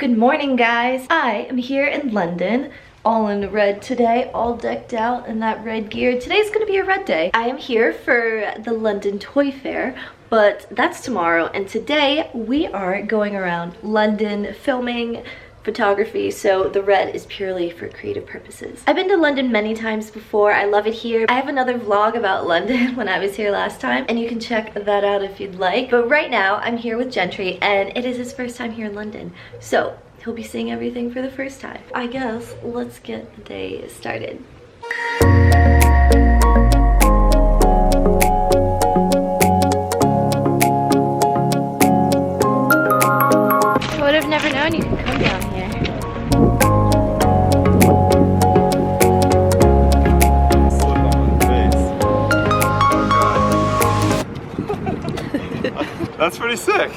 Good morning, guys. I am here in London, all in red today, all decked out in that red gear. Today's gonna be a red day. I am here for the London Toy Fair, but that's tomorrow, and today we are going around London filming photography, so the red is purely for creative purposes. I've been to London many times before. I love it here. I have another vlog about London when I was here last time, and you can check that out if you'd like. But right now, I'm here with Gentry, and it is his first time here in London. So he'll be seeing everything for the first time. I guess let's get the day started. I would have never known you could come down here. That's pretty sick.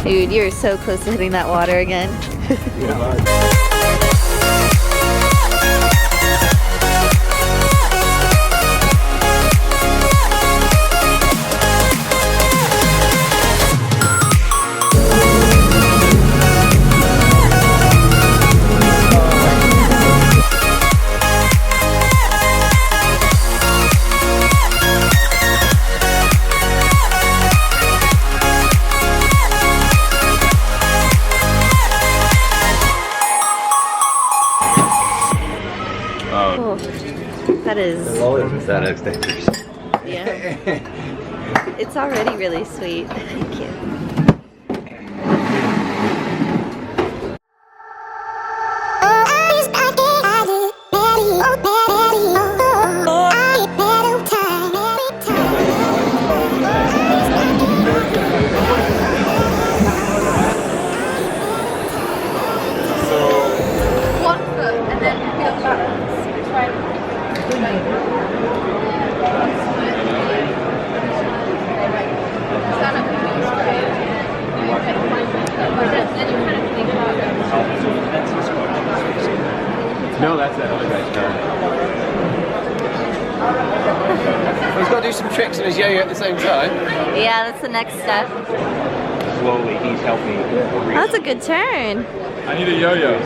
Dude, you're so close to hitting that water again. That is dangerous. Yeah. It's already really sweet. Thank you. No, that's that other guy's car. He's got to do some tricks on his yo-yo at the same time. Yeah, that's the next step. Slowly, he's helping. That's a good turn. I need a yo-yo.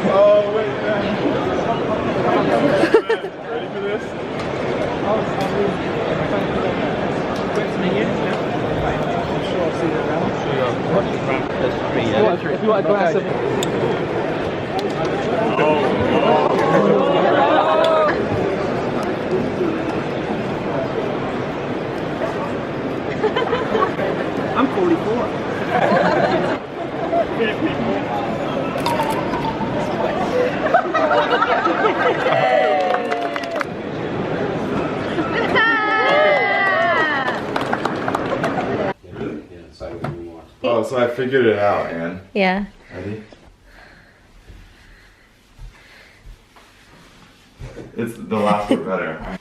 Oh, wait, man. Ready for this? If you want a glass of... I'm 44. Oh, so I figured it out, Ann. Yeah. Ready? It's the last bit better.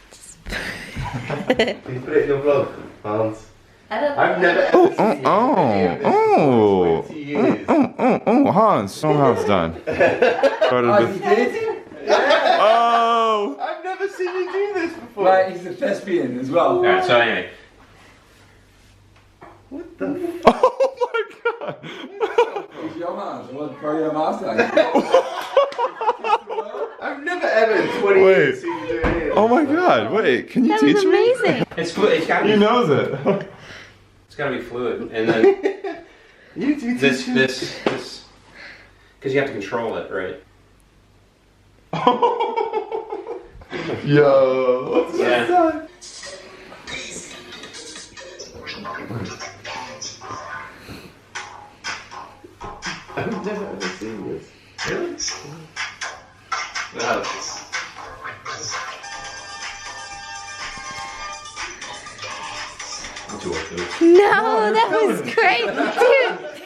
Please put it in your vlog, fans. I've never ever seen Hans. Hans done. Oh, you did? Yeah. Oh! I've never seen you do this before. Right, he's a thespian as well. Alright, so anyway. What the f- Oh my god! It's YoHans, what your master. I've never ever in 20 years seen you do it. Oh my god, wait, can you That teach was me? amazing. It's fluid. It's gotta He be. knows it. It's gotta be fluid, and then You do this, because you have to control it, right? Yo, what's Yeah. that? I've never ever seen this. Really? like this. No, that was great. Dude.